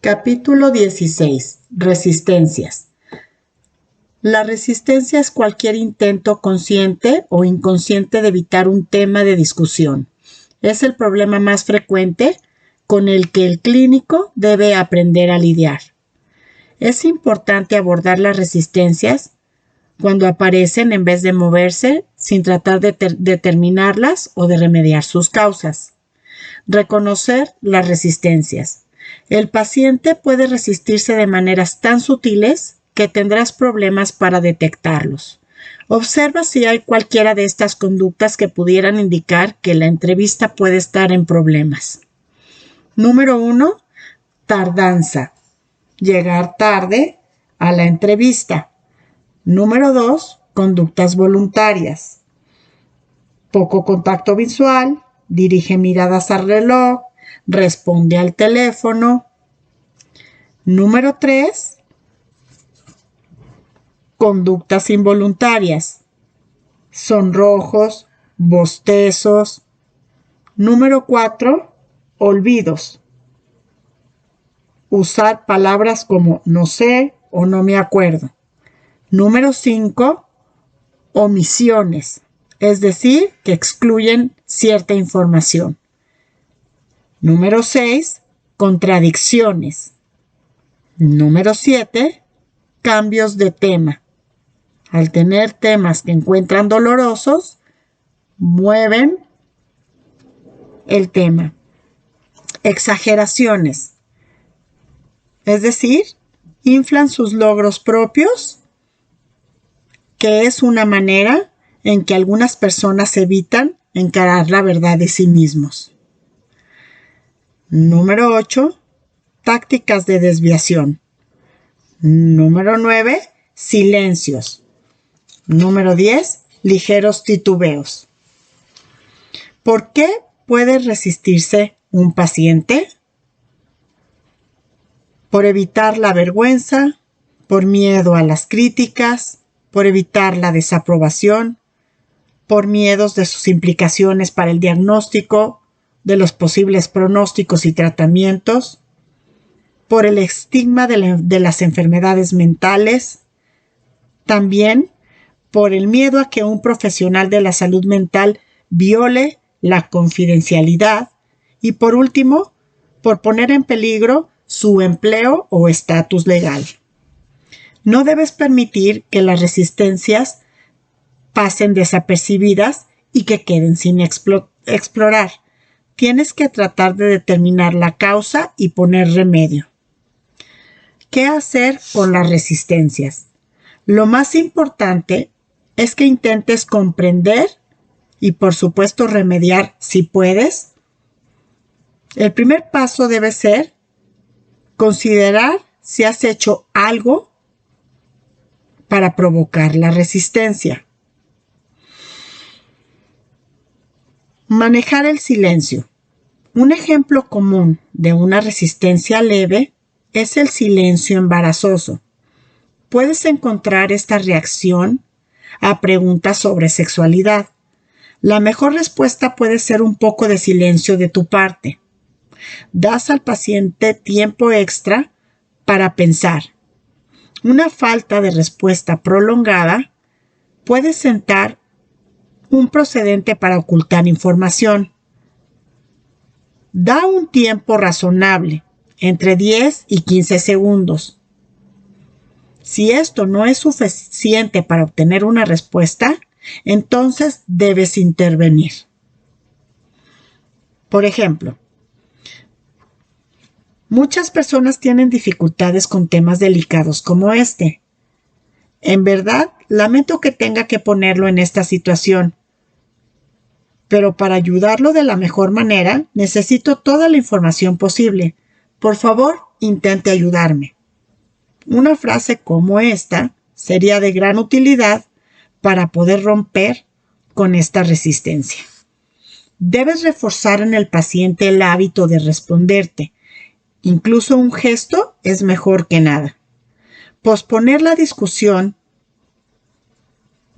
Capítulo 16. Resistencias. La resistencia es cualquier intento consciente o inconsciente de evitar un tema de discusión. Es el problema más frecuente con el que el clínico debe aprender a lidiar. Es importante abordar las resistencias cuando aparecen en vez de moverse sin tratar de determinarlas o de remediar sus causas. Reconocer las resistencias. El paciente puede resistirse de maneras tan sutiles que tendrás problemas para detectarlos. Observa si hay cualquiera de estas conductas que pudieran indicar que la entrevista puede estar en problemas. Número 1. Tardanza. Llegar tarde a la entrevista. Número 2. Conductas voluntarias. Poco contacto visual, dirige miradas al reloj, responde al teléfono. Número 3. Conductas involuntarias. Sonrojos, bostezos. Número 4. Olvidos. Usar palabras como no sé o no me acuerdo. Número 5. Omisiones, es decir, que excluyen cierta información. Número 6. Contradicciones. Número 7. Cambios de tema. Al tener temas que encuentran dolorosos, mueven el tema. Exageraciones, es decir, inflan sus logros propios, que es una manera en que algunas personas evitan encarar la verdad de sí mismos. Número 8. Tácticas de desviación. Número 9. Silencios. Número 10. Ligeros titubeos. ¿Por qué puede resistirse un paciente? Por evitar la vergüenza, por miedo a las críticas, por evitar la desaprobación, por miedos de sus implicaciones para el diagnóstico, de los posibles pronósticos y tratamientos, por el estigma de las enfermedades mentales, también por el miedo a que un profesional de la salud mental viole la confidencialidad y, por último, por poner en peligro su empleo o estatus legal. No debes permitir que las resistencias pasen desapercibidas y que queden sin explorar. Tienes que tratar de determinar la causa y poner remedio. ¿Qué hacer con las resistencias? Lo más importante es que intentes comprender y, por supuesto, remediar si puedes. El primer paso debe ser considerar si has hecho algo para provocar la resistencia. Manejar el silencio. Un ejemplo común de una resistencia leve es el silencio embarazoso. Puedes encontrar esta reacción a preguntas sobre sexualidad. La mejor respuesta puede ser un poco de silencio de tu parte. Das al paciente tiempo extra para pensar. Una falta de respuesta prolongada puede sentar un precedente para ocultar información. Da un tiempo razonable, entre 10 y 15 segundos. Si esto no es suficiente para obtener una respuesta, entonces debes intervenir. Por ejemplo, muchas personas tienen dificultades con temas delicados como este. En verdad, lamento que tenga que ponerlo en esta situación, pero para ayudarlo de la mejor manera, necesito toda la información posible. Por favor, intente ayudarme. Una frase como esta sería de gran utilidad para poder romper con esta resistencia. Debes reforzar en el paciente el hábito de responderte. Incluso un gesto es mejor que nada. Posponer la discusión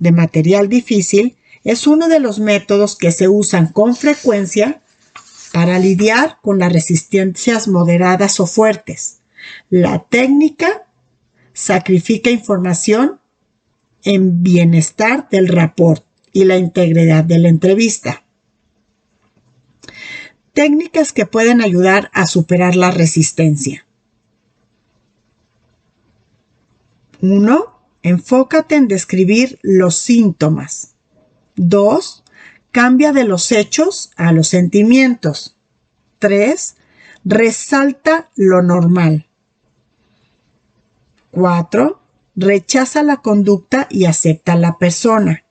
de material difícil es uno de los métodos que se usan con frecuencia para lidiar con las resistencias moderadas o fuertes. La técnica sacrifica información en bienestar del rapport y la integridad de la entrevista. Técnicas que pueden ayudar a superar la resistencia. 1. Enfócate en describir los síntomas. 2. Cambia de los hechos a los sentimientos. 3. Resalta lo normal. 4. Rechaza la conducta y acepta a la persona.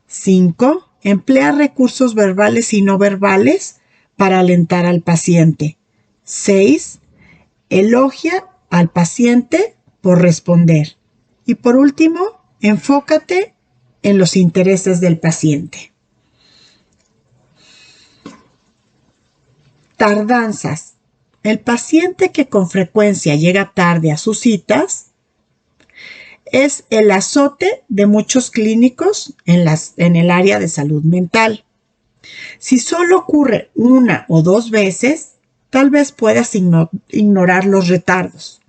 5. Emplea recursos verbales y no verbales para alentar al paciente. 6. Elogia al paciente por responder. Y por último, enfócate en los intereses del paciente. Tardanzas. El paciente que con frecuencia llega tarde a sus citas es el azote de muchos clínicos en el área de salud mental. Si solo ocurre una o dos veces, tal vez puedas ignorar los retardos.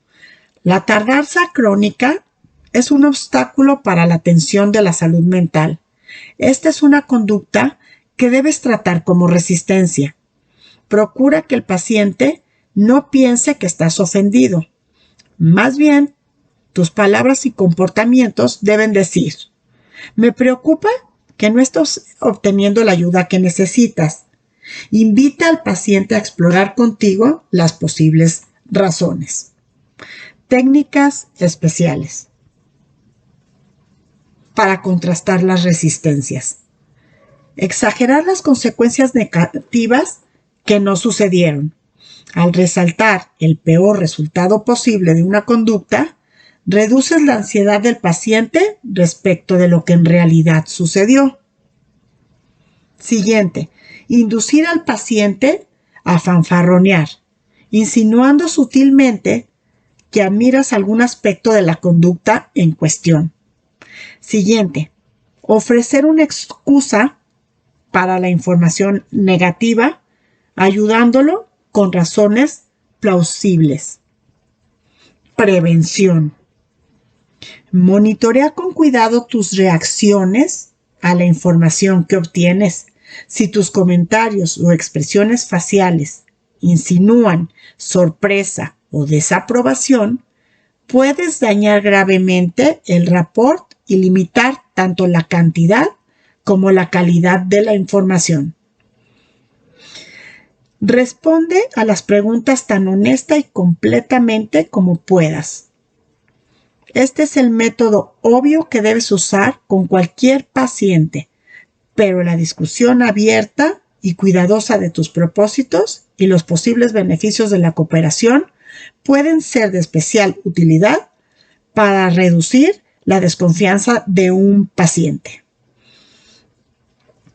La tardanza crónica es un obstáculo para la atención de la salud mental. Esta es una conducta que debes tratar como resistencia. Procura que el paciente no piense que estás ofendido. Más bien, tus palabras y comportamientos deben decir: me preocupa que no estás obteniendo la ayuda que necesitas. Invita al paciente a explorar contigo las posibles razones. Técnicas especiales para contrastar las resistencias. Exagerar las consecuencias negativas que no sucedieron. Al resaltar el peor resultado posible de una conducta, reduces la ansiedad del paciente respecto de lo que en realidad sucedió. Siguiente, inducir al paciente a fanfarronear, insinuando sutilmente que admiras algún aspecto de la conducta en cuestión. Siguiente, ofrecer una excusa para la información negativa, ayudándolo con razones plausibles. Prevención. Monitorea con cuidado tus reacciones a la información que obtienes. Si tus comentarios o expresiones faciales insinúan sorpresa o desaprobación, puedes dañar gravemente el rapport y limitar tanto la cantidad como la calidad de la información. Responde a las preguntas tan honesta y completamente como puedas. Este es el método obvio que debes usar con cualquier paciente, pero la discusión abierta y cuidadosa de tus propósitos y los posibles beneficios de la cooperación pueden ser de especial utilidad para reducir la desconfianza de un paciente.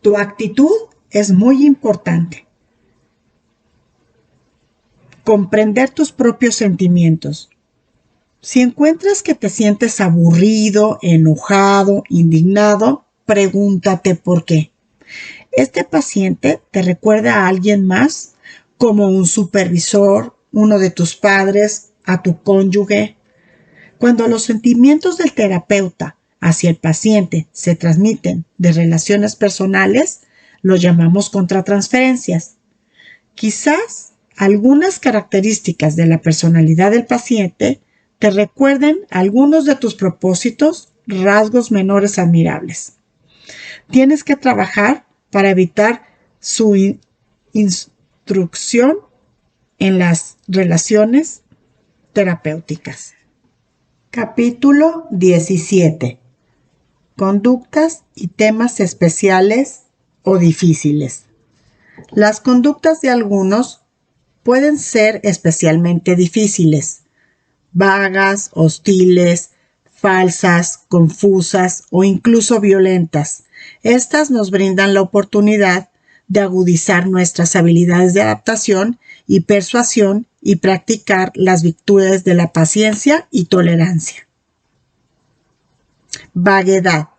Tu actitud es muy importante. Comprender tus propios sentimientos. Si encuentras que te sientes aburrido, enojado, indignado, pregúntate por qué. ¿Este paciente te recuerda a alguien más, como un supervisor, uno de tus padres, a tu cónyuge? Cuando los sentimientos del terapeuta hacia el paciente se transmiten de relaciones personales, lo llamamos contratransferencias. Quizás algunas características de la personalidad del paciente te recuerden algunos de tus propósitos, rasgos menores admirables. Tienes que trabajar para evitar su instrucción en las relaciones terapéuticas. Capítulo 17. Conductas y temas especiales o difíciles. Las conductas de algunos pueden ser especialmente difíciles, vagas, hostiles, falsas, confusas o incluso violentas. Estas nos brindan la oportunidad de agudizar nuestras habilidades de adaptación y persuasión y practicar las virtudes de la paciencia y tolerancia. Vaguedad.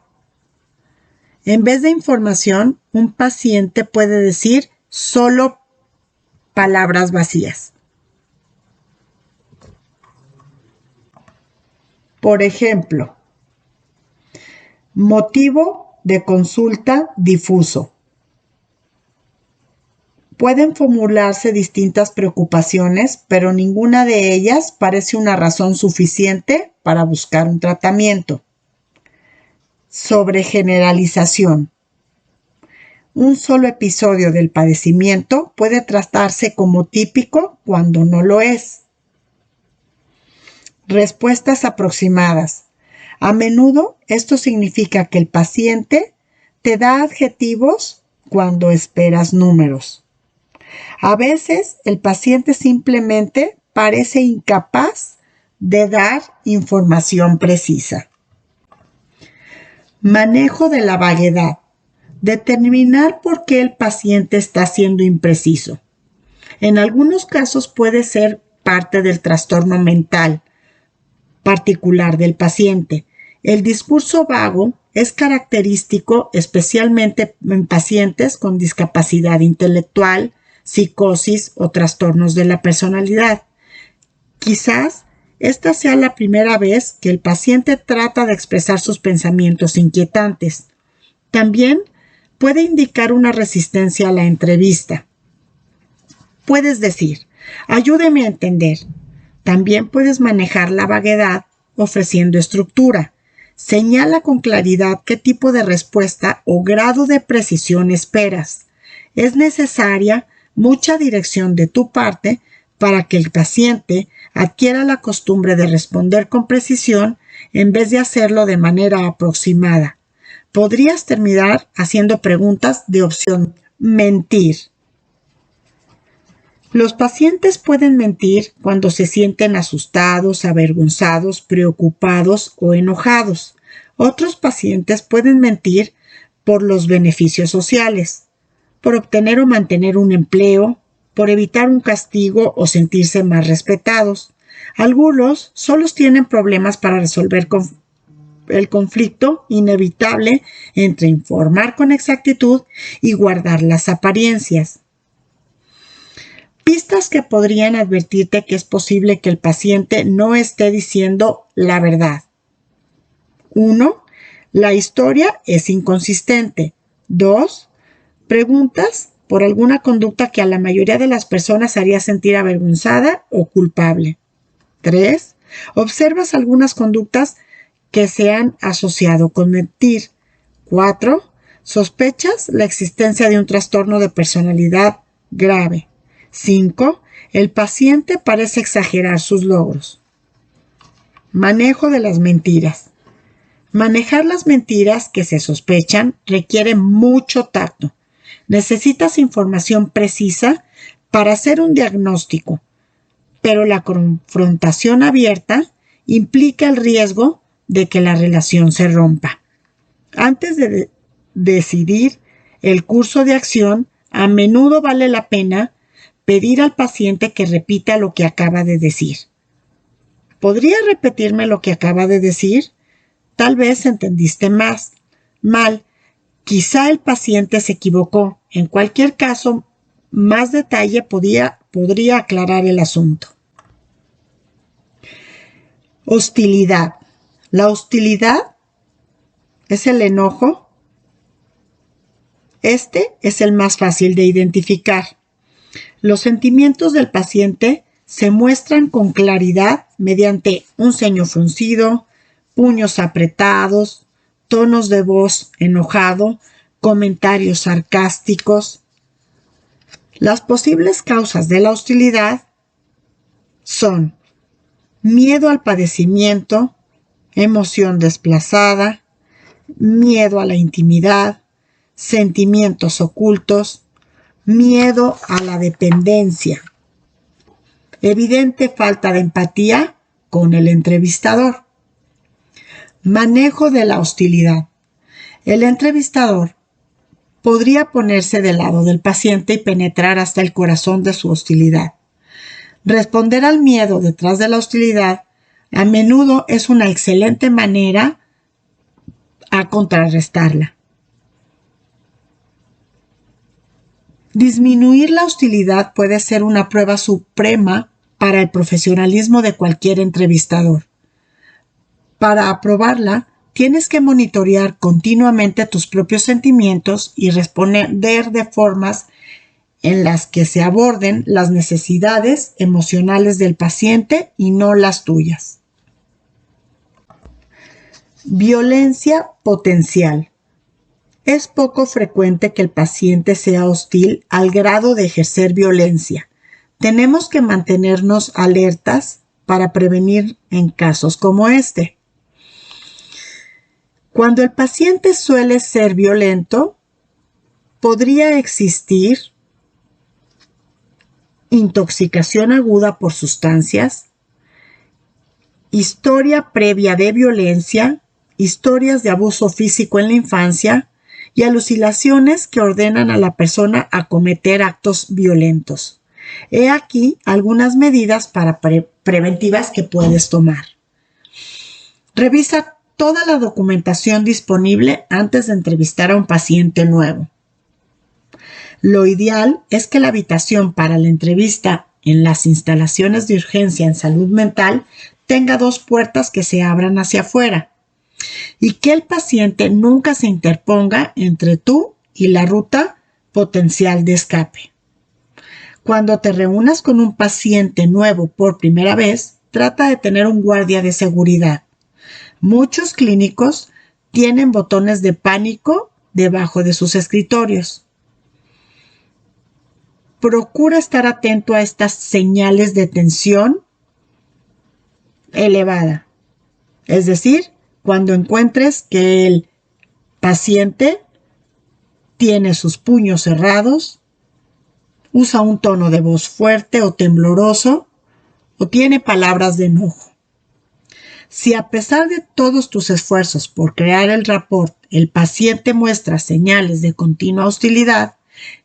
En vez de información, un paciente puede decir solo palabras vacías. Por ejemplo, motivo de consulta difuso. Pueden formularse distintas preocupaciones, pero ninguna de ellas parece una razón suficiente para buscar un tratamiento. Sobregeneralización. Un solo episodio del padecimiento puede tratarse como típico cuando no lo es. Respuestas aproximadas. A menudo esto significa que el paciente te da adjetivos cuando esperas números. A veces el paciente simplemente parece incapaz de dar información precisa. Manejo de la vaguedad. Determinar por qué el paciente está siendo impreciso. En algunos casos puede ser parte del trastorno mental particular del paciente. El discurso vago es característico especialmente en pacientes con discapacidad intelectual, psicosis o trastornos de la personalidad. Quizás esta sea la primera vez que el paciente trata de expresar sus pensamientos inquietantes. También puede indicar una resistencia a la entrevista. Puedes decir, ayúdeme a entender. También puedes manejar la vaguedad ofreciendo estructura. Señala con claridad qué tipo de respuesta o grado de precisión esperas. Es necesaria mucha dirección de tu parte para que el paciente adquiera la costumbre de responder con precisión en vez de hacerlo de manera aproximada. Podrías terminar haciendo preguntas de opción mentir. Los pacientes pueden mentir cuando se sienten asustados, avergonzados, preocupados o enojados. Otros pacientes pueden mentir por los beneficios sociales, por obtener o mantener un empleo, por evitar un castigo o sentirse más respetados. Algunos solo tienen problemas para resolver el conflicto inevitable entre informar con exactitud y guardar las apariencias. Pistas que podrían advertirte que es posible que el paciente no esté diciendo la verdad. 1. La historia es inconsistente. 2. Preguntas por alguna conducta que a la mayoría de las personas haría sentir avergonzada o culpable. 3. Observas algunas conductas que se han asociado con mentir. 4. Sospechas la existencia de un trastorno de personalidad grave. 5. El paciente parece exagerar sus logros. Manejo de las mentiras. Manejar las mentiras que se sospechan requiere mucho tacto. Necesitas información precisa para hacer un diagnóstico, pero la confrontación abierta implica el riesgo de que la relación se rompa. Antes de decidir el curso de acción, a menudo vale la pena pedir al paciente que repita lo que acaba de decir. ¿Podría repetirme lo que acaba de decir? Tal vez entendiste mal. Quizá el paciente se equivocó. En cualquier caso, más detalle podría aclarar el asunto. Hostilidad. La hostilidad es el enojo. Este es el más fácil de identificar. Los sentimientos del paciente se muestran con claridad mediante un ceño fruncido, puños apretados, tonos de voz enojado, comentarios sarcásticos. Las posibles causas de la hostilidad son miedo al padecimiento, emoción desplazada, miedo a la intimidad, sentimientos ocultos, miedo a la dependencia, evidente falta de empatía con el entrevistador. Manejo de la hostilidad. El entrevistador podría ponerse del lado del paciente y penetrar hasta el corazón de su hostilidad. Responder al miedo detrás de la hostilidad a menudo es una excelente manera a contrarrestarla. Disminuir la hostilidad puede ser una prueba suprema para el profesionalismo de cualquier entrevistador. Para aprobarla, tienes que monitorear continuamente tus propios sentimientos y responder de formas en las que se aborden las necesidades emocionales del paciente y no las tuyas. Violencia potencial. Es poco frecuente que el paciente sea hostil al grado de ejercer violencia. Tenemos que mantenernos alertas para prevenir en casos como este. Cuando el paciente suele ser violento, podría existir intoxicación aguda por sustancias, historia previa de violencia, historias de abuso físico en la infancia y alucinaciones que ordenan a la persona a cometer actos violentos. He aquí algunas medidas preventivas que puedes tomar. Revisa toda la documentación disponible antes de entrevistar a un paciente nuevo. Lo ideal es que la habitación para la entrevista en las instalaciones de urgencia en salud mental tenga 2 puertas que se abran hacia afuera y que el paciente nunca se interponga entre tú y la ruta potencial de escape. Cuando te reúnas con un paciente nuevo por primera vez, trata de tener un guardia de seguridad. Muchos clínicos tienen botones de pánico debajo de sus escritorios. Procura estar atento a estas señales de tensión elevada. Es decir, cuando encuentres que el paciente tiene sus puños cerrados, usa un tono de voz fuerte o tembloroso, o tiene palabras de enojo. Si a pesar de todos tus esfuerzos por crear el rapport, el paciente muestra señales de continua hostilidad,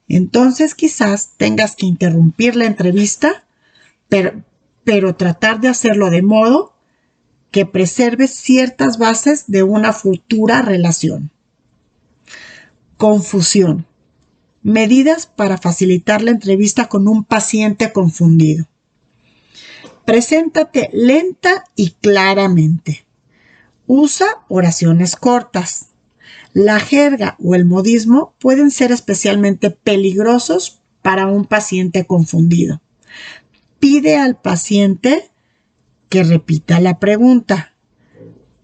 entonces quizás tengas que interrumpir la entrevista, pero tratar de hacerlo de modo que preserve ciertas bases de una futura relación. Confusión. Medidas para facilitar la entrevista con un paciente confundido. Preséntate lenta y claramente. Usa oraciones cortas. La jerga o el modismo pueden ser especialmente peligrosos para un paciente confundido. Pide al paciente que repita la pregunta.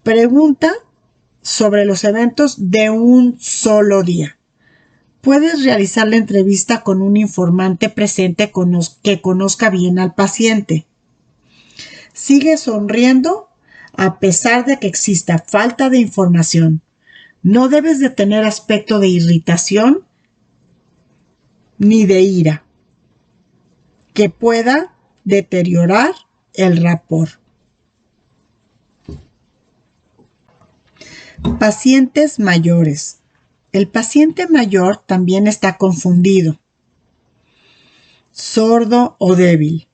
Pregunta sobre los eventos de un solo día. Puedes realizar la entrevista con un informante presente que conozca bien al paciente. Sigue sonriendo a pesar de que exista falta de información. No debes de tener aspecto de irritación ni de ira que pueda deteriorar el rapport. Pacientes mayores. El paciente mayor también está confundido, sordo o débil.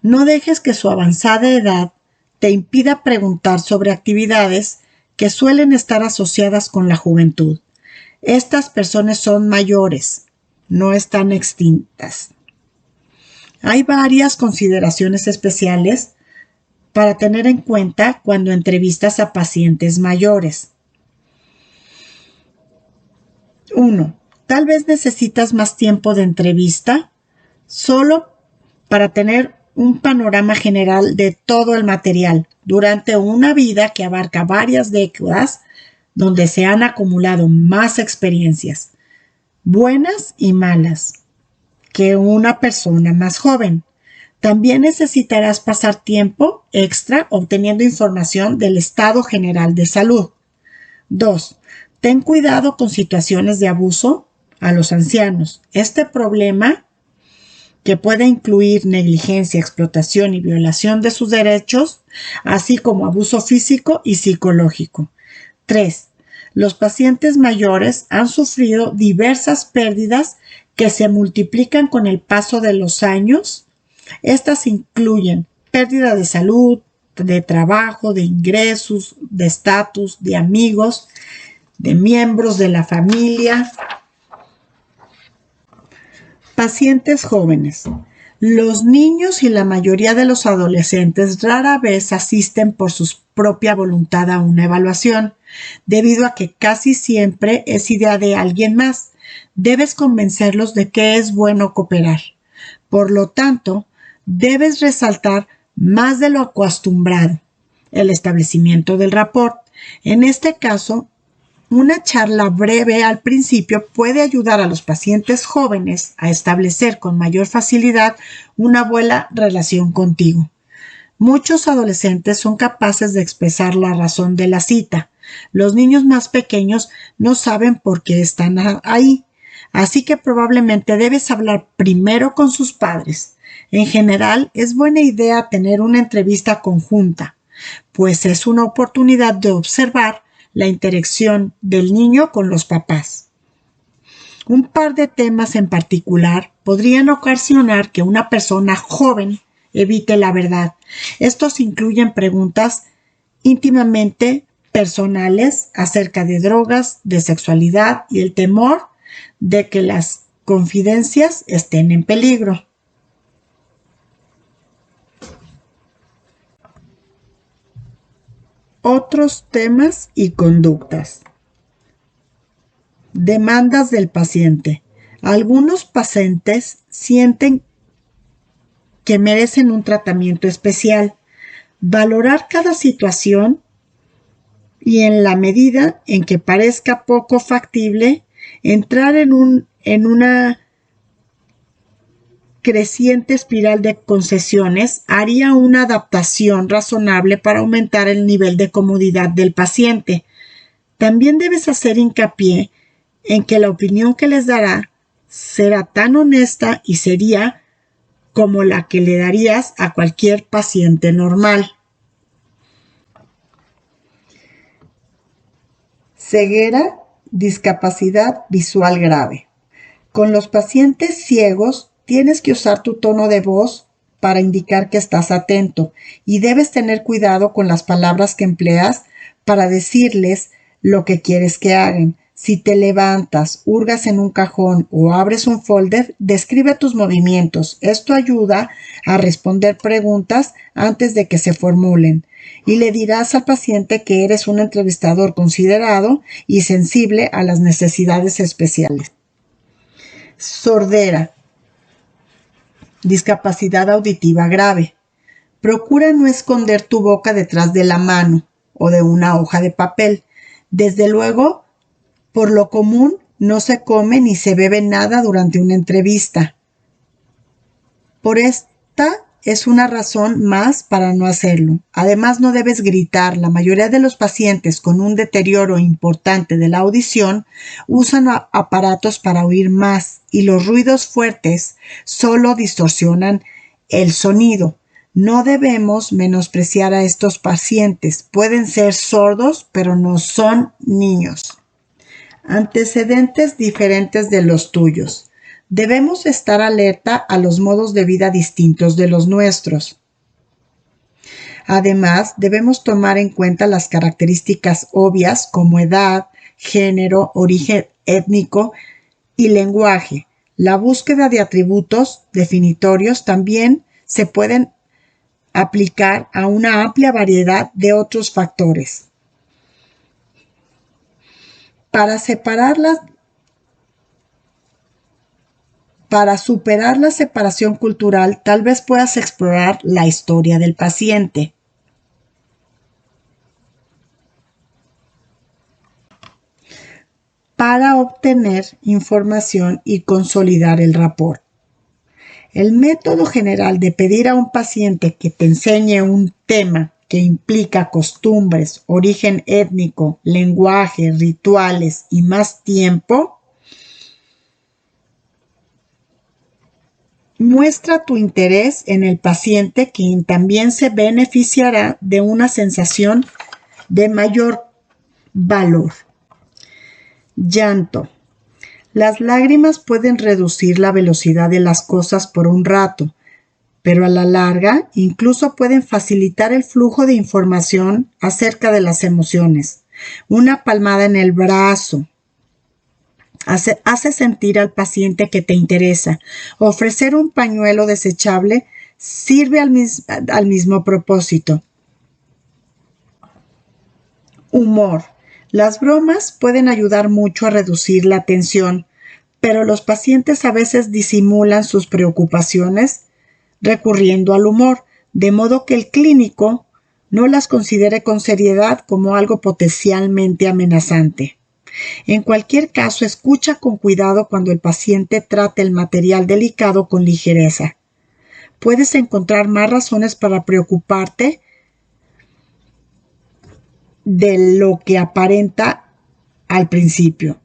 No dejes que su avanzada edad te impida preguntar sobre actividades que suelen estar asociadas con la juventud. Estas personas son mayores, no están extintas. Hay varias consideraciones especiales para tener en cuenta cuando entrevistas a pacientes mayores. 1. Tal vez necesitas más tiempo de entrevista solo para tener un panorama general de todo el material durante una vida que abarca varias décadas donde se han acumulado más experiencias, buenas y malas, que una persona más joven. También necesitarás pasar tiempo extra obteniendo información del estado general de salud. 2. Ten cuidado con situaciones de abuso a los ancianos. Este problema, que puede incluir negligencia, explotación y violación de sus derechos, así como abuso físico y psicológico. 3. Los pacientes mayores han sufrido diversas pérdidas que se multiplican con el paso de los años. Estas incluyen pérdida de salud, de trabajo, de ingresos, de estatus, de amigos, de miembros de la familia. Pacientes jóvenes. Los niños y la mayoría de los adolescentes rara vez asisten por su propia voluntad a una evaluación, debido a que casi siempre es idea de alguien más. Debes convencerlos de que es bueno cooperar. Por lo tanto, debes resaltar más de lo acostumbrado el establecimiento del rapport. En este caso, una charla breve al principio puede ayudar a los pacientes jóvenes a establecer con mayor facilidad una buena relación contigo. Muchos adolescentes son capaces de expresar la razón de la cita. Los niños más pequeños no saben por qué están ahí, así que probablemente debes hablar primero con sus padres. En general, es buena idea tener una entrevista conjunta, pues es una oportunidad de observar la interacción del niño con los papás. Un par de temas en particular podrían ocasionar que una persona joven evite la verdad. Estos incluyen preguntas íntimamente personales acerca de drogas, de sexualidad y el temor de que las confidencias estén en peligro. Otros temas y conductas. Demandas del paciente. Algunos pacientes sienten que merecen un tratamiento especial. Valorar cada situación y en la medida en que parezca poco factible, entrar en una creciente espiral de concesiones haría una adaptación razonable para aumentar el nivel de comodidad del paciente. También debes hacer hincapié en que la opinión que les dará será tan honesta y seria como la que le darías a cualquier paciente normal. Ceguera, discapacidad visual grave. Con los pacientes ciegos tienes que usar tu tono de voz para indicar que estás atento y debes tener cuidado con las palabras que empleas para decirles lo que quieres que hagan. Si te levantas, hurgas en un cajón o abres un folder, describe tus movimientos. Esto ayuda a responder preguntas antes de que se formulen. Y le dirás al paciente que eres un entrevistador considerado y sensible a las necesidades especiales. Sordera. Discapacidad auditiva grave. Procura no esconder tu boca detrás de la mano o de una hoja de papel. Desde luego, por lo común, no se come ni se bebe nada durante una entrevista. Por esta es una razón más para no hacerlo. Además, no debes gritar. La mayoría de los pacientes con un deterioro importante de la audición usan aparatos para oír más y los ruidos fuertes solo distorsionan el sonido. No debemos menospreciar a estos pacientes. Pueden ser sordos, pero no son niños. Antecedentes diferentes de los tuyos. Debemos estar alerta a los modos de vida distintos de los nuestros. Además, debemos tomar en cuenta las características obvias como edad, género, origen étnico y lenguaje. La búsqueda de atributos definitorios también se pueden aplicar a una amplia variedad de otros factores. Para superar la separación cultural, tal vez puedas explorar la historia del paciente. Para obtener información y consolidar el rapport. El método general de pedir a un paciente que te enseñe un tema que implica costumbres, origen étnico, lenguaje, rituales y más tiempo, muestra tu interés en el paciente, quien también se beneficiará de una sensación de mayor valor. Llanto. Las lágrimas pueden reducir la velocidad de las cosas por un rato, pero a la larga incluso pueden facilitar el flujo de información acerca de las emociones. Una palmada en el brazo Hace sentir al paciente que te interesa. Ofrecer un pañuelo desechable sirve al mismo propósito. Humor. Las bromas pueden ayudar mucho a reducir la tensión, pero los pacientes a veces disimulan sus preocupaciones recurriendo al humor, de modo que el clínico no las considere con seriedad como algo potencialmente amenazante. En cualquier caso, escucha con cuidado cuando el paciente trate el material delicado con ligereza. Puedes encontrar más razones para preocuparte de lo que aparenta al principio.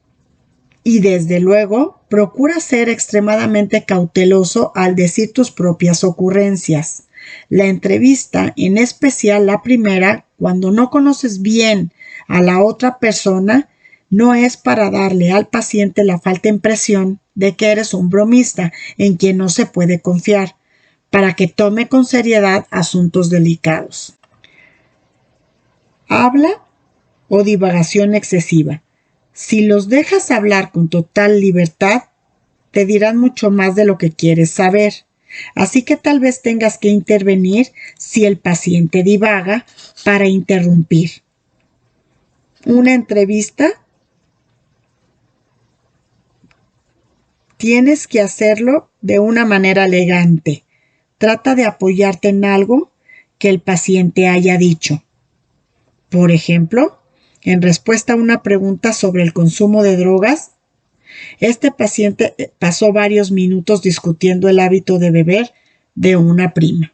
Y desde luego, procura ser extremadamente cauteloso al decir tus propias ocurrencias. La entrevista, en especial la primera, cuando no conoces bien a la otra persona, no es para darle al paciente la falsa impresión de que eres un bromista en quien no se puede confiar, para que tome con seriedad asuntos delicados. Habla o divagación excesiva. Si los dejas hablar con total libertad, te dirán mucho más de lo que quieres saber. Así que tal vez tengas que intervenir si el paciente divaga para interrumpir. Una entrevista, tienes que hacerlo de una manera elegante. Trata de apoyarte en algo que el paciente haya dicho. Por ejemplo, en respuesta a una pregunta sobre el consumo de drogas, este paciente pasó varios minutos discutiendo el hábito de beber de una prima.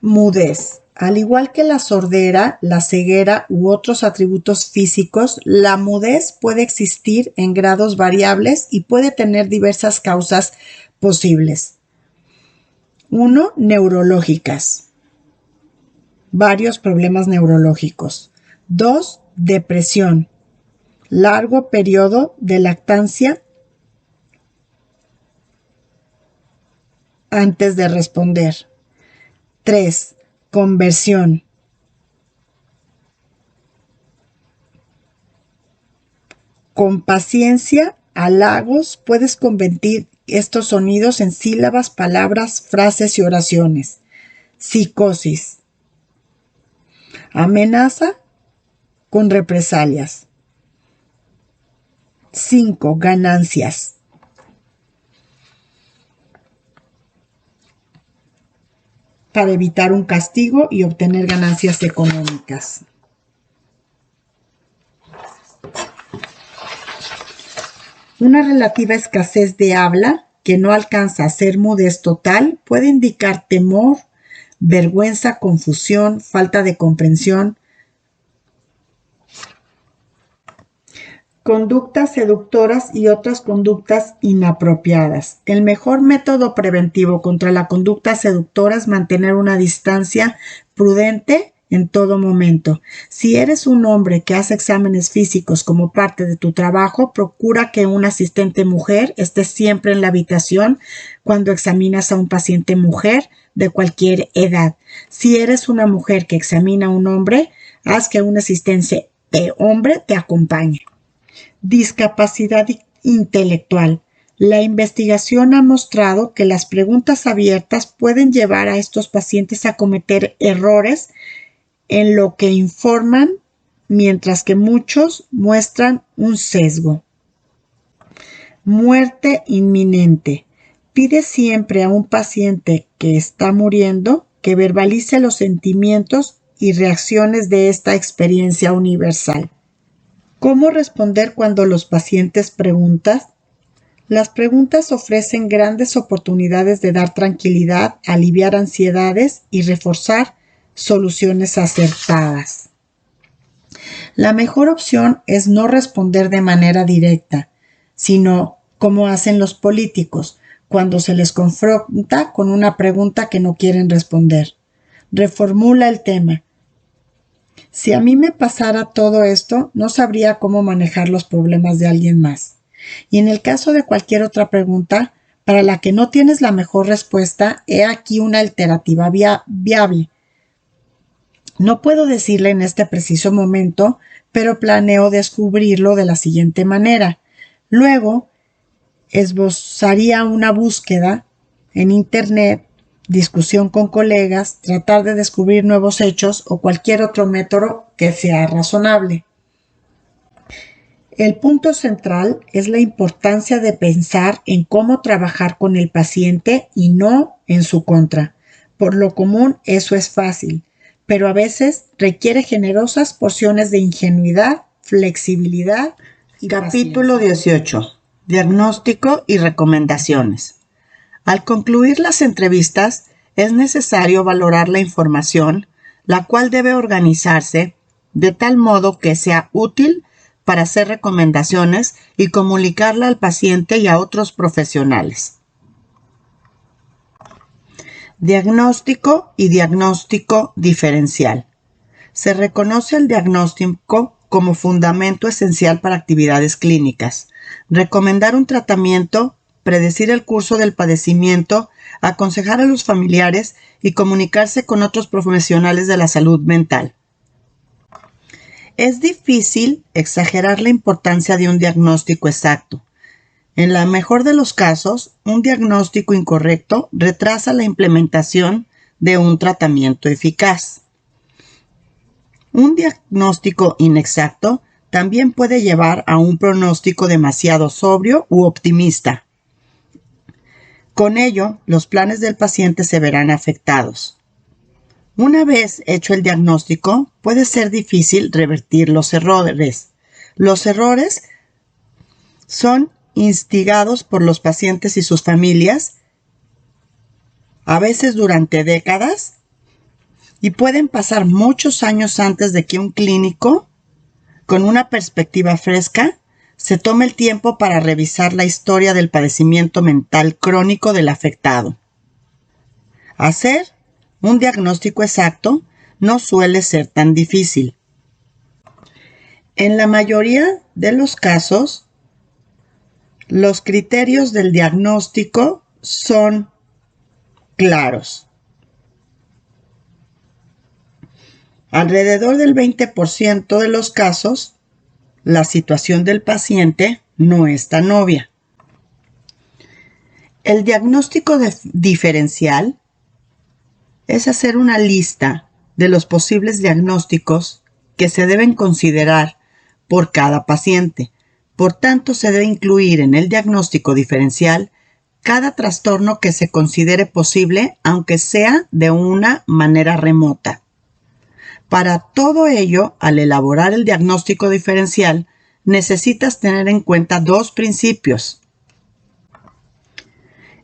Mudez. Al igual que la sordera, la ceguera u otros atributos físicos, la mudez puede existir en grados variables y puede tener diversas causas posibles. 1. Neurológicas. Varios problemas neurológicos. 2. Depresión. Largo periodo de lactancia antes de responder. 3. Conversión. Con paciencia, halagos, puedes convertir estos sonidos en sílabas, palabras, frases y oraciones. Psicosis. Amenaza con represalias. 5. Ganancias. Para evitar un castigo y obtener ganancias económicas. Una relativa escasez de habla que no alcanza a ser mudez total puede indicar temor, vergüenza, confusión, falta de comprensión, conductas seductoras y otras conductas inapropiadas. El mejor método preventivo contra la conducta seductora es mantener una distancia prudente en todo momento. Si eres un hombre que hace exámenes físicos como parte de tu trabajo, procura que un asistente mujer esté siempre en la habitación cuando examinas a un paciente mujer de cualquier edad. Si eres una mujer que examina a un hombre, haz que un asistente hombre te acompañe. Discapacidad intelectual. La investigación ha mostrado que las preguntas abiertas pueden llevar a estos pacientes a cometer errores en lo que informan, mientras que muchos muestran un sesgo. Muerte inminente. Pide siempre a un paciente que está muriendo que verbalice los sentimientos y reacciones de esta experiencia universal. ¿Cómo responder cuando los pacientes preguntan? Las preguntas ofrecen grandes oportunidades de dar tranquilidad, aliviar ansiedades y reforzar soluciones acertadas. La mejor opción es no responder de manera directa, sino como hacen los políticos cuando se les confronta con una pregunta que no quieren responder. Reformula el tema. Si a mí me pasara todo esto, no sabría cómo manejar los problemas de alguien más. Y en el caso de cualquier otra pregunta para la que no tienes la mejor respuesta, he aquí una alternativa viable. No puedo decirle en este preciso momento, pero planeo descubrirlo de la siguiente manera. Luego, esbozaría una búsqueda en Internet, discusión con colegas, tratar de descubrir nuevos hechos o cualquier otro método que sea razonable. El punto central es la importancia de pensar en cómo trabajar con el paciente y no en su contra. Por lo común eso es fácil, pero a veces requiere generosas porciones de ingenuidad, flexibilidad y Capítulo paciencia. 18. Diagnóstico y recomendaciones. Al concluir las entrevistas, es necesario valorar la información, la cual debe organizarse de tal modo que sea útil para hacer recomendaciones y comunicarla al paciente y a otros profesionales. Diagnóstico y diagnóstico diferencial. Se reconoce el diagnóstico como fundamento esencial para actividades clínicas. Recomendar un tratamiento, predecir el curso del padecimiento, aconsejar a los familiares y comunicarse con otros profesionales de la salud mental. Es difícil exagerar la importancia de un diagnóstico exacto. En la mejor de los casos, un diagnóstico incorrecto retrasa la implementación de un tratamiento eficaz. Un diagnóstico inexacto también puede llevar a un pronóstico demasiado sobrio u optimista. Con ello, los planes del paciente se verán afectados. Una vez hecho el diagnóstico, puede ser difícil revertir los errores. Los errores son instigados por los pacientes y sus familias, a veces durante décadas, y pueden pasar muchos años antes de que un clínico, con una perspectiva fresca, se tome el tiempo para revisar la historia del padecimiento mental crónico del afectado. Hacer un diagnóstico exacto no suele ser tan difícil. En la mayoría de los casos, los criterios del diagnóstico son claros. Alrededor del 20% de los casos, la situación del paciente no es tan obvia. El diagnóstico diferencial es hacer una lista de los posibles diagnósticos que se deben considerar por cada paciente. Por tanto, se debe incluir en el diagnóstico diferencial cada trastorno que se considere posible, aunque sea de una manera remota. Para todo ello, al elaborar el diagnóstico diferencial, necesitas tener en cuenta dos principios.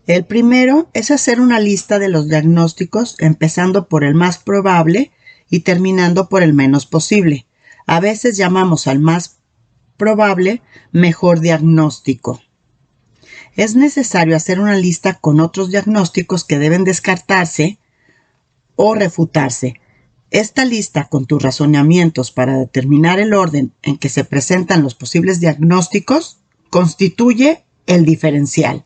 El primero es hacer una lista de los diagnósticos, empezando por el más probable y terminando por el menos posible. A veces llamamos al más probable mejor diagnóstico. Es necesario hacer una lista con otros diagnósticos que deben descartarse o refutarse. Esta lista con tus razonamientos para determinar el orden en que se presentan los posibles diagnósticos constituye el diferencial.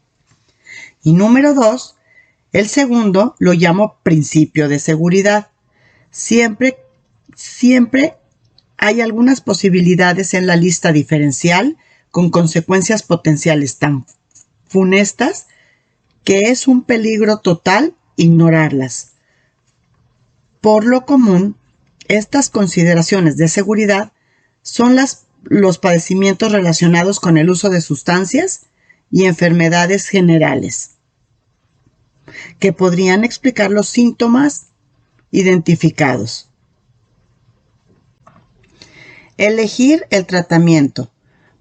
Y número 2, el segundo lo llamo principio de seguridad. Siempre hay algunas posibilidades en la lista diferencial con consecuencias potenciales tan funestas que es un peligro total ignorarlas. Por lo común, estas consideraciones de seguridad son los padecimientos relacionados con el uso de sustancias y enfermedades generales, que podrían explicar los síntomas identificados. Elegir el tratamiento.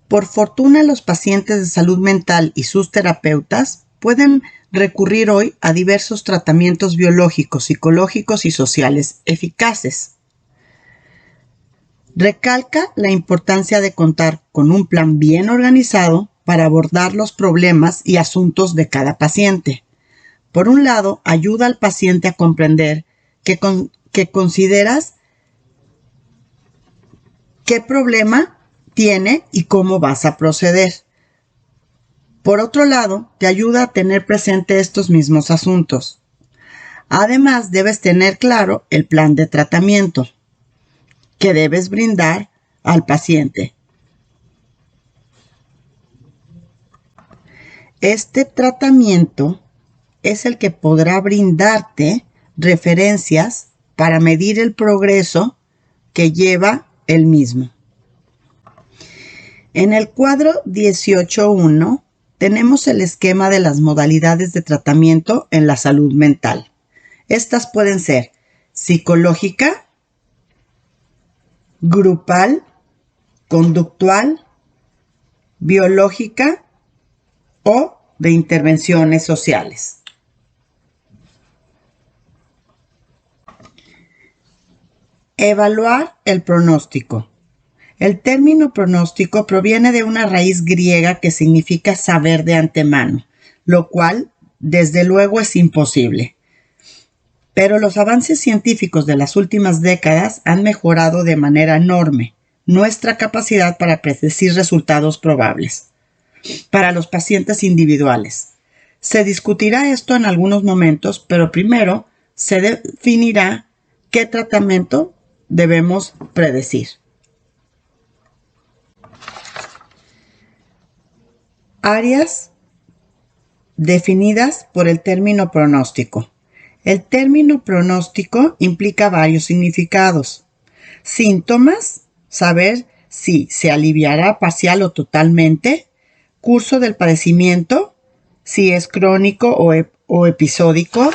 Por fortuna, los pacientes de salud mental y sus terapeutas pueden recurrir hoy a diversos tratamientos biológicos, psicológicos y sociales eficaces. Recalca la importancia de contar con un plan bien organizado para abordar los problemas y asuntos de cada paciente. Por un lado, ayuda al paciente a comprender que consideras qué problema tiene y cómo vas a proceder. Por otro lado, te ayuda a tener presente estos mismos asuntos. Además, debes tener claro el plan de tratamiento que debes brindar al paciente. Este tratamiento es el que podrá brindarte referencias para medir el progreso que lleva el mismo. En el cuadro 18.1 tenemos el esquema de las modalidades de tratamiento en la salud mental. Estas pueden ser psicológica, grupal, conductual, biológica o de intervenciones sociales. Evaluar el pronóstico. El término pronóstico proviene de una raíz griega que significa saber de antemano, lo cual, desde luego, es imposible. Pero los avances científicos de las últimas décadas han mejorado de manera enorme nuestra capacidad para predecir resultados probables para los pacientes individuales. Se discutirá esto en algunos momentos, pero primero se definirá qué tratamiento debemos predecir. Áreas definidas por el término pronóstico. El término pronóstico implica varios significados. Síntomas, saber si se aliviará parcial o totalmente. Curso del padecimiento, si es crónico o episódico.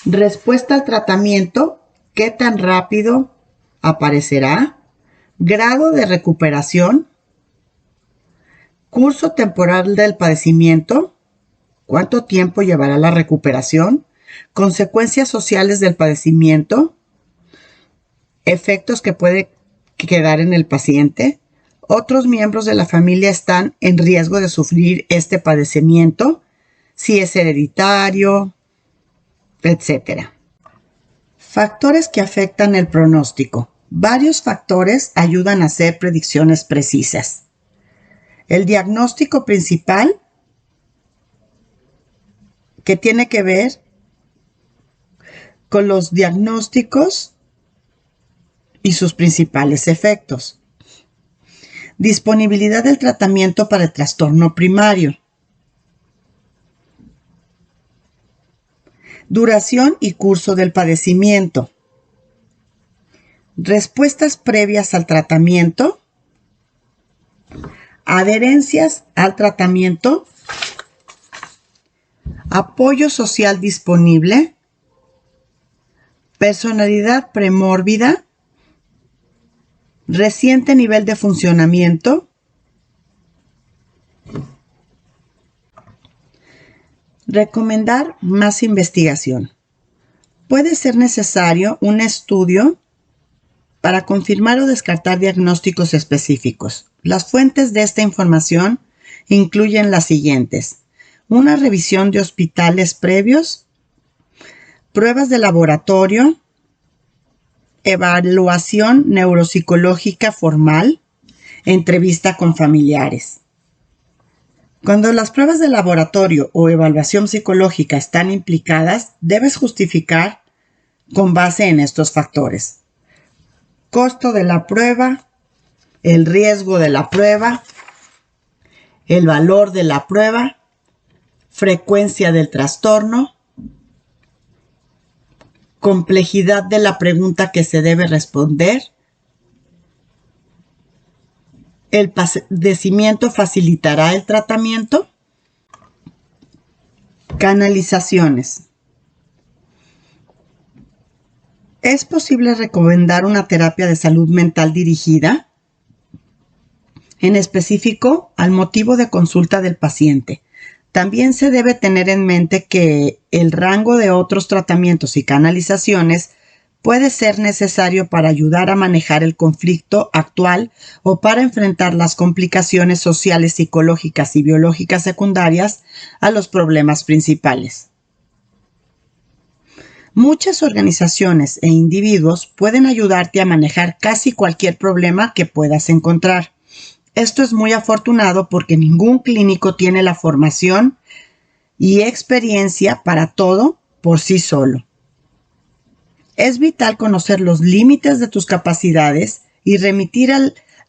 Respuesta al tratamiento, qué tan rápido aparecerá. Grado de recuperación. Curso temporal del padecimiento, cuánto tiempo llevará la recuperación. Consecuencias sociales del padecimiento. Efectos que puede quedar en el paciente. Otros miembros de la familia están en riesgo de sufrir este padecimiento, si es hereditario, etc. Factores que afectan el pronóstico. Varios factores ayudan a hacer predicciones precisas. El diagnóstico principal, que tiene que ver con los diagnósticos y sus principales efectos. Disponibilidad del tratamiento para el trastorno primario. Duración y curso del padecimiento. Respuestas previas al tratamiento. Adherencias al tratamiento. Apoyo social disponible. Personalidad premórbida. Reciente nivel de funcionamiento. Recomendar más investigación. Puede ser necesario un estudio para confirmar o descartar diagnósticos específicos. Las fuentes de esta información incluyen las siguientes: una revisión de hospitales previos, pruebas de laboratorio, evaluación neuropsicológica formal, entrevista con familiares. Cuando las pruebas de laboratorio o evaluación psicológica están implicadas, debes justificar con base en estos factores: costo de la prueba, el riesgo de la prueba, el valor de la prueba, frecuencia del trastorno, complejidad de la pregunta que se debe responder, el padecimiento facilitará el tratamiento. Canalizaciones. ¿Es posible recomendar una terapia de salud mental dirigida? En específico, al motivo de consulta del paciente. También se debe tener en mente que el rango de otros tratamientos y canalizaciones puede ser necesario para ayudar a manejar el conflicto actual o para enfrentar las complicaciones sociales, psicológicas y biológicas secundarias a los problemas principales. Muchas organizaciones e individuos pueden ayudarte a manejar casi cualquier problema que puedas encontrar. Esto es muy afortunado porque ningún clínico tiene la formación y experiencia para todo por sí solo. Es vital conocer los límites de tus capacidades y remitir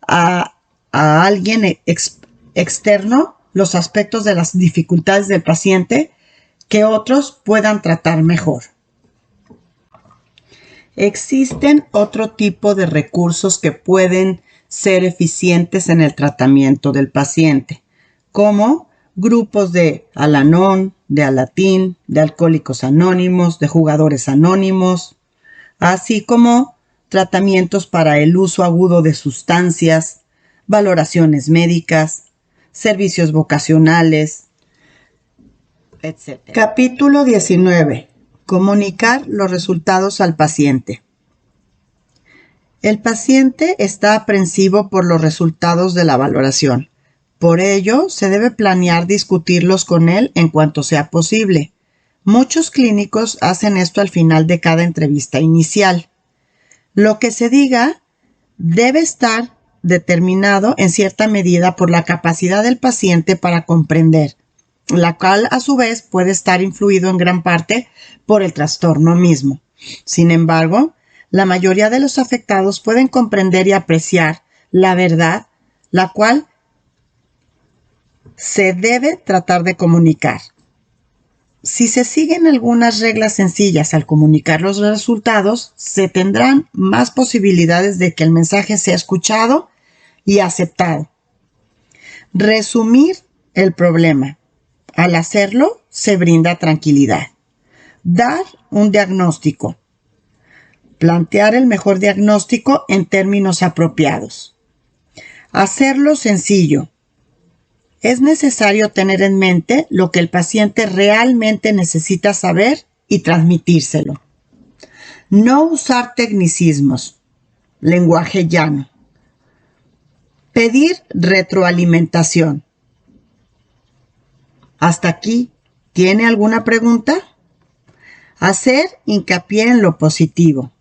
a alguien externo los aspectos de las dificultades del paciente que otros puedan tratar mejor. Existen otro tipo de recursos que pueden ser eficientes en el tratamiento del paciente, como grupos de Al-Anon, de Alatín, de Alcohólicos Anónimos, de Jugadores Anónimos, así como tratamientos para el uso agudo de sustancias, valoraciones médicas, servicios vocacionales, etc. Capítulo 19. Comunicar los resultados al paciente. El paciente está aprensivo por los resultados de la valoración. Por ello, se debe planear discutirlos con él en cuanto sea posible. Muchos clínicos hacen esto al final de cada entrevista inicial. Lo que se diga debe estar determinado en cierta medida por la capacidad del paciente para comprender, la cual a su vez puede estar influido en gran parte por el trastorno mismo. Sin embargo, la mayoría de los afectados pueden comprender y apreciar la verdad, la cual se debe tratar de comunicar. Si se siguen algunas reglas sencillas al comunicar los resultados, se tendrán más posibilidades de que el mensaje sea escuchado y aceptado. Resumir el problema. Al hacerlo, se brinda tranquilidad. Dar un diagnóstico. Plantear el mejor diagnóstico en términos apropiados. Hacerlo sencillo. Es necesario tener en mente lo que el paciente realmente necesita saber y transmitírselo. No usar tecnicismos, lenguaje llano. Pedir retroalimentación. ¿Hasta aquí tiene alguna pregunta? Hacer hincapié en lo positivo.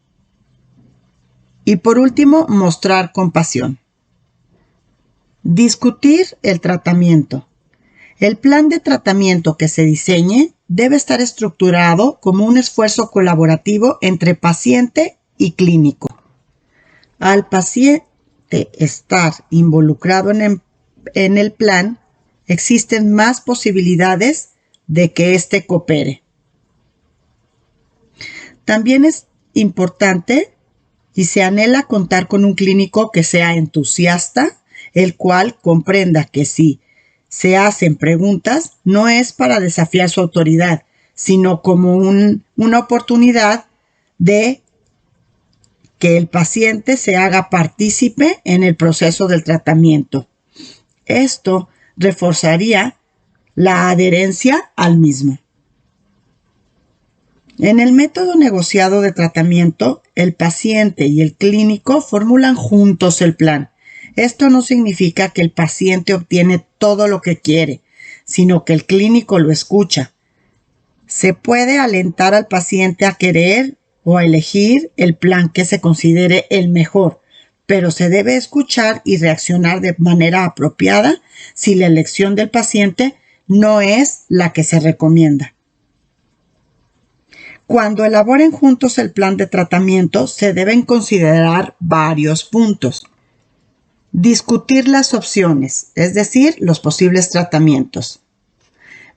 Y por último, mostrar compasión. Discutir el tratamiento. El plan de tratamiento que se diseñe debe estar estructurado como un esfuerzo colaborativo entre paciente y clínico. Al paciente estar involucrado en el plan, existen más posibilidades de que éste coopere. También es importante y se anhela contar con un clínico que sea entusiasta, el cual comprenda que si se hacen preguntas no es para desafiar su autoridad, sino como una oportunidad de que el paciente se haga partícipe en el proceso del tratamiento. Esto reforzaría la adherencia al mismo. En el método negociado de tratamiento, el paciente y el clínico formulan juntos el plan. Esto no significa que el paciente obtiene todo lo que quiere, sino que el clínico lo escucha. Se puede alentar al paciente a querer o a elegir el plan que se considere el mejor, pero se debe escuchar y reaccionar de manera apropiada si la elección del paciente no es la que se recomienda. Cuando elaboren juntos el plan de tratamiento, se deben considerar varios puntos. Discutir las opciones, es decir, los posibles tratamientos.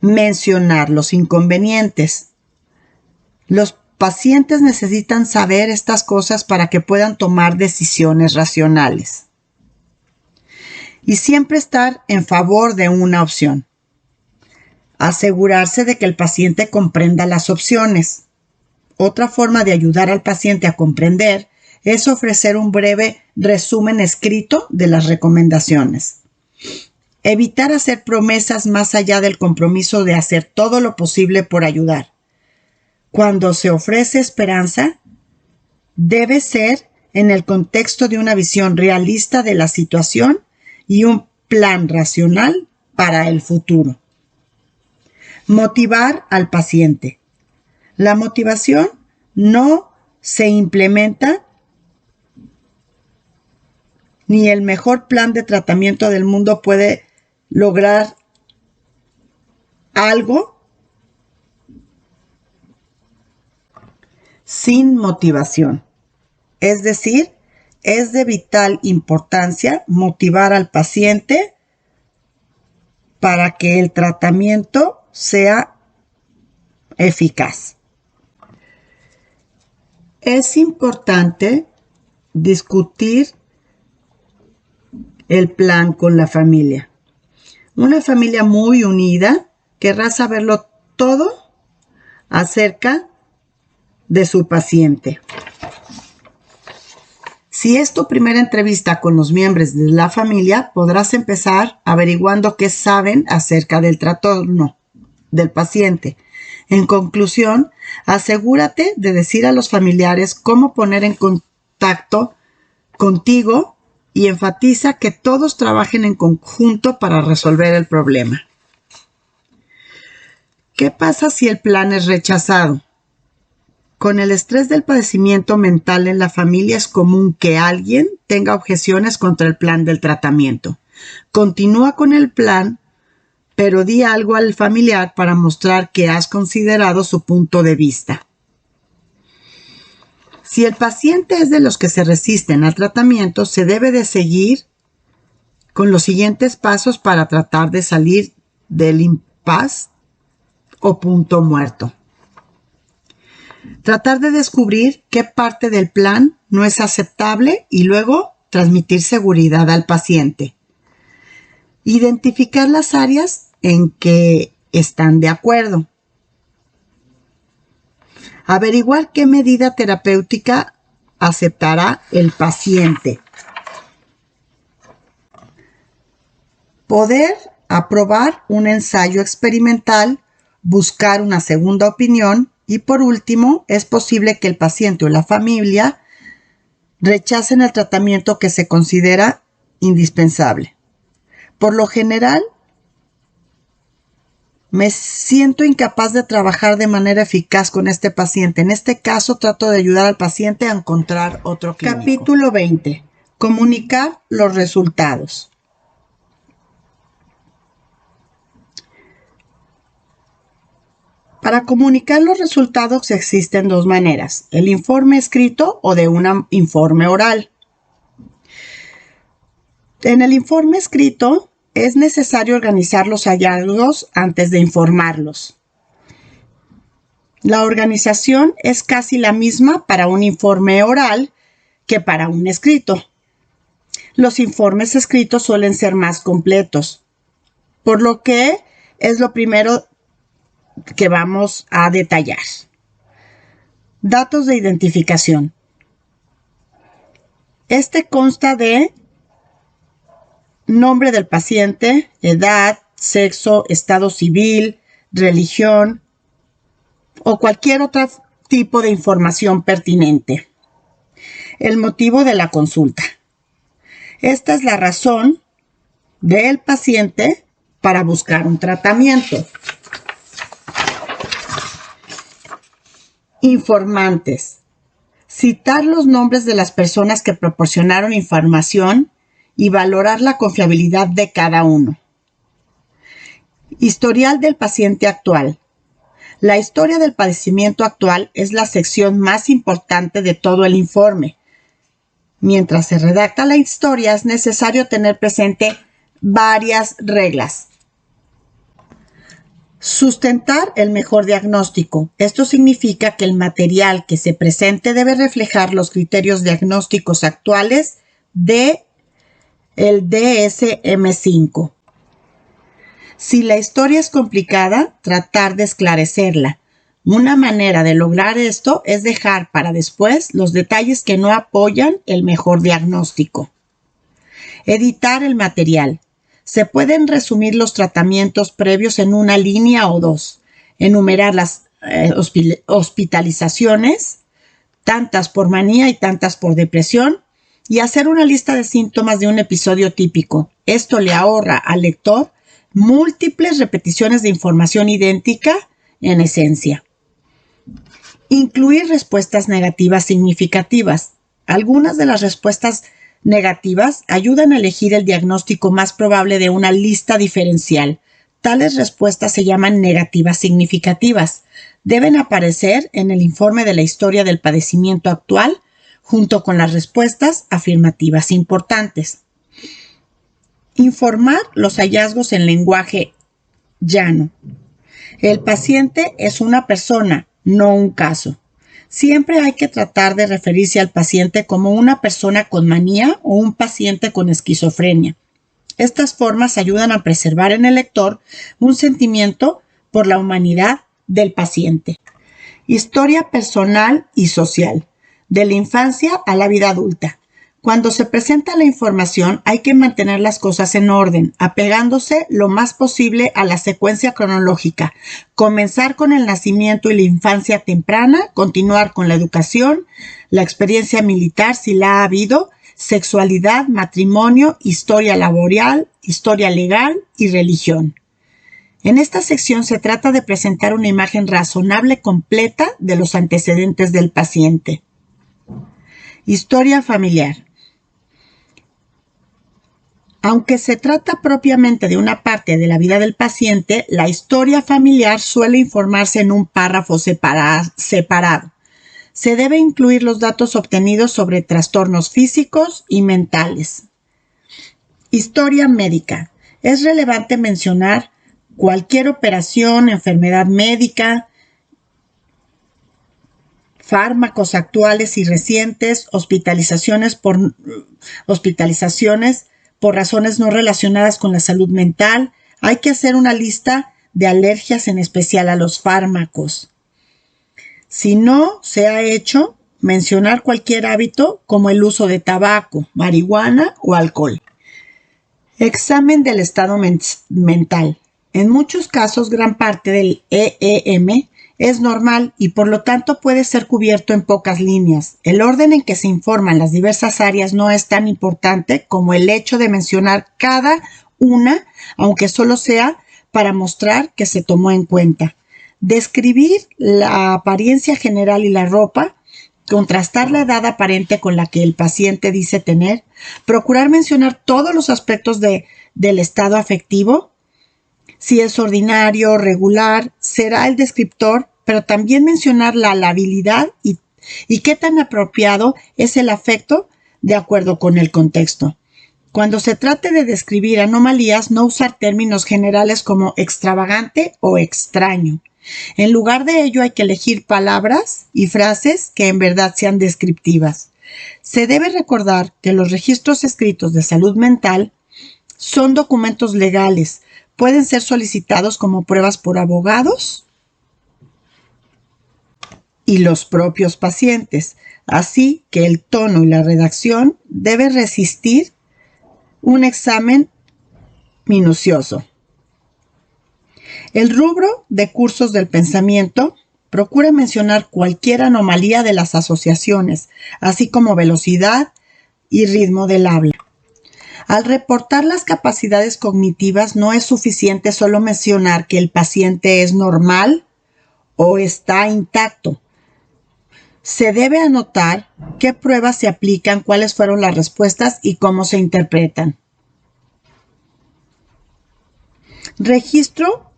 Mencionar los inconvenientes. Los pacientes necesitan saber estas cosas para que puedan tomar decisiones racionales. Y siempre estar en favor de una opción. Asegurarse de que el paciente comprenda las opciones. Otra forma de ayudar al paciente a comprender es ofrecer un breve resumen escrito de las recomendaciones. Evitar hacer promesas más allá del compromiso de hacer todo lo posible por ayudar. Cuando se ofrece esperanza, debe ser en el contexto de una visión realista de la situación y un plan racional para el futuro. Motivar al paciente. La motivación no se implementa ni el mejor plan de tratamiento del mundo puede lograr algo sin motivación. Es decir, es de vital importancia motivar al paciente para que el tratamiento sea eficaz. Es importante discutir el plan con la familia. Una familia muy unida querrá saberlo todo acerca de su paciente. Si es tu primera entrevista con los miembros de la familia, podrás empezar averiguando qué saben acerca del trastorno del paciente. En conclusión, asegúrate de decir a los familiares cómo poner en contacto contigo y enfatiza que todos trabajen en conjunto para resolver el problema. ¿Qué pasa si el plan es rechazado? Con el estrés del padecimiento mental en la familia es común que alguien tenga objeciones contra el plan del tratamiento. Continúa con el plan, pero di algo al familiar para mostrar que has considerado su punto de vista. Si el paciente es de los que se resisten al tratamiento, se debe de seguir con los siguientes pasos para tratar de salir del impasse o punto muerto. Tratar de descubrir qué parte del plan no es aceptable y luego transmitir seguridad al paciente. Identificar las áreas en que están de acuerdo. Averiguar qué medida terapéutica aceptará el paciente. Poder aprobar un ensayo experimental, buscar una segunda opinión y por último, es posible que el paciente o la familia rechacen el tratamiento que se considera indispensable. Por lo general, me siento incapaz de trabajar de manera eficaz con este paciente. En este caso, trato de ayudar al paciente a encontrar otro clínico. Capítulo 20. Comunicar los resultados. Para comunicar los resultados existen dos maneras, el informe escrito o de un informe oral. En el informe escrito es necesario organizar los hallazgos antes de informarlos. La organización es casi la misma para un informe oral que para un escrito. Los informes escritos suelen ser más completos, por lo que es lo primero que vamos a detallar. Datos de identificación. Este consta de nombre del paciente, edad, sexo, estado civil, religión o cualquier otro tipo de información pertinente. El motivo de la consulta. Esta es la razón del paciente para buscar un tratamiento. Informantes. Citar los nombres de las personas que proporcionaron información y valorar la confiabilidad de cada uno. Historial del paciente actual. La historia del padecimiento actual es la sección más importante de todo el informe. Mientras se redacta la historia, es necesario tener presente varias reglas. Sustentar el mejor diagnóstico. Esto significa que el material que se presente debe reflejar los criterios diagnósticos actuales de el DSM-5. Si la historia es complicada, tratar de esclarecerla. Una manera de lograr esto es dejar para después los detalles que no apoyan el mejor diagnóstico. Editar el material. Se pueden resumir los tratamientos previos en una línea o dos, enumerar las hospitalizaciones, tantas por manía y tantas por depresión, y hacer una lista de síntomas de un episodio típico. Esto le ahorra al lector múltiples repeticiones de información idéntica en esencia. Incluir respuestas negativas significativas. Algunas de las respuestas negativas ayudan a elegir el diagnóstico más probable de una lista diferencial. Tales respuestas se llaman negativas significativas. Deben aparecer en el informe de la historia del padecimiento actual junto con las respuestas afirmativas importantes. Informar los hallazgos en lenguaje llano. El paciente es una persona, no un caso. Siempre hay que tratar de referirse al paciente como una persona con manía o un paciente con esquizofrenia. Estas formas ayudan a preservar en el lector un sentimiento por la humanidad del paciente. Historia personal y social, de la infancia a la vida adulta. Cuando se presenta la información hay que mantener las cosas en orden, apegándose lo más posible a la secuencia cronológica. Comenzar con el nacimiento y la infancia temprana, continuar con la educación, la experiencia militar si la ha habido, sexualidad, matrimonio, historia laboral, historia legal y religión. En esta sección se trata de presentar una imagen razonable completa de los antecedentes del paciente. Historia familiar. Aunque se trata propiamente de una parte de la vida del paciente, la historia familiar suele informarse en un párrafo separado. Se debe incluir los datos obtenidos sobre trastornos físicos y mentales. Historia médica. Es relevante mencionar cualquier operación, enfermedad médica, fármacos actuales y recientes, hospitalizaciones por razones no relacionadas con la salud mental. Hay que hacer una lista de alergias, en especial a los fármacos. Si no se ha hecho, mencionar cualquier hábito como el uso de tabaco, marihuana o alcohol. Examen del estado mental. En muchos casos, gran parte del EEM es normal y por lo tanto puede ser cubierto en pocas líneas. El orden en que se informan las diversas áreas no es tan importante como el hecho de mencionar cada una, aunque solo sea para mostrar que se tomó en cuenta. Describir la apariencia general y la ropa, contrastar la edad aparente con la que el paciente dice tener, procurar mencionar todos los aspectos del estado afectivo. Si es ordinario, regular, será el descriptor, pero también mencionar la labilidad y qué tan apropiado es el afecto de acuerdo con el contexto. Cuando se trate de describir anomalías, no usar términos generales como extravagante o extraño. En lugar de ello, hay que elegir palabras y frases que en verdad sean descriptivas. Se debe recordar que los registros escritos de salud mental son documentos legales. Pueden ser solicitados como pruebas por abogados y los propios pacientes. Así que el tono y la redacción deben resistir un examen minucioso. El rubro de cursos del pensamiento procura mencionar cualquier anomalía de las asociaciones, así como velocidad y ritmo del habla. Al reportar las capacidades cognitivas no es suficiente solo mencionar que el paciente es normal o está intacto. Se debe anotar qué pruebas se aplican, cuáles fueron las respuestas y cómo se interpretan. Registro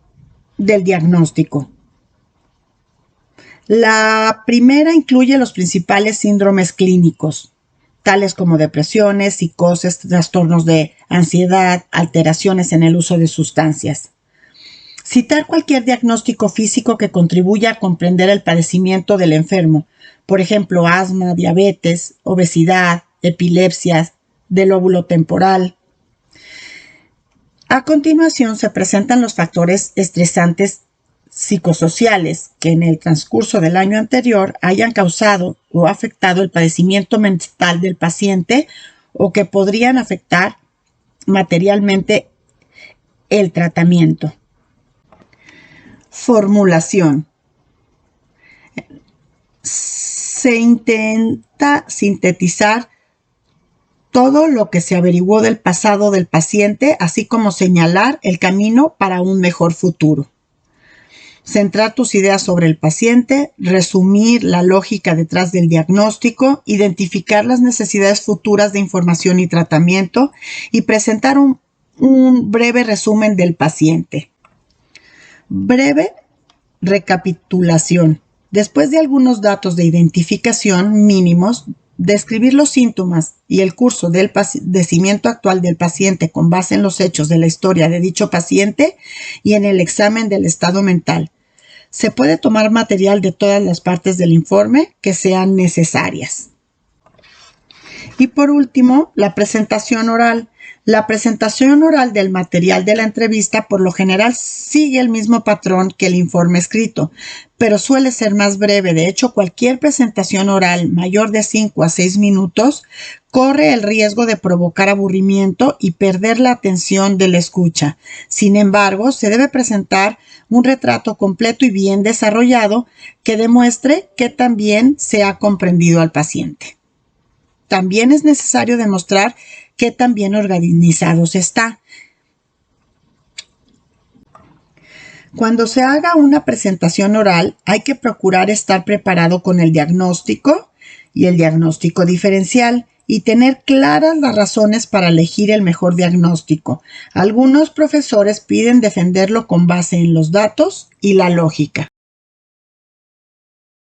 del diagnóstico. La primera incluye los principales síndromes clínicos, tales como depresiones, psicosis, trastornos de ansiedad, alteraciones en el uso de sustancias. Citar cualquier diagnóstico físico que contribuya a comprender el padecimiento del enfermo, por ejemplo, asma, diabetes, obesidad, epilepsia, del lóbulo temporal. A continuación se presentan los factores estresantes psicosociales que en el transcurso del año anterior hayan causado o afectado el padecimiento mental del paciente o que podrían afectar materialmente el tratamiento. Formulación. Se intenta sintetizar todo lo que se averiguó del pasado del paciente, así como señalar el camino para un mejor futuro. Centrar tus ideas sobre el paciente, resumir la lógica detrás del diagnóstico, identificar las necesidades futuras de información y tratamiento y presentar un breve resumen del paciente. Breve recapitulación. Después de algunos datos de identificación mínimos, describir los síntomas y el curso del padecimiento actual del paciente con base en los hechos de la historia de dicho paciente y en el examen del estado mental. Se puede tomar material de todas las partes del informe que sean necesarias. Y por último, la presentación oral. La presentación oral del material de la entrevista por lo general sigue el mismo patrón que el informe escrito, pero suele ser más breve. De hecho, cualquier presentación oral mayor de 5 a 6 minutos corre el riesgo de provocar aburrimiento y perder la atención de la escucha. Sin embargo, se debe presentar un retrato completo y bien desarrollado que demuestre que también se ha comprendido al paciente. También es necesario demostrar qué tan bien organizado se está. Cuando se haga una presentación oral, hay que procurar estar preparado con el diagnóstico y el diagnóstico diferencial y tener claras las razones para elegir el mejor diagnóstico. Algunos profesores piden defenderlo con base en los datos y la lógica.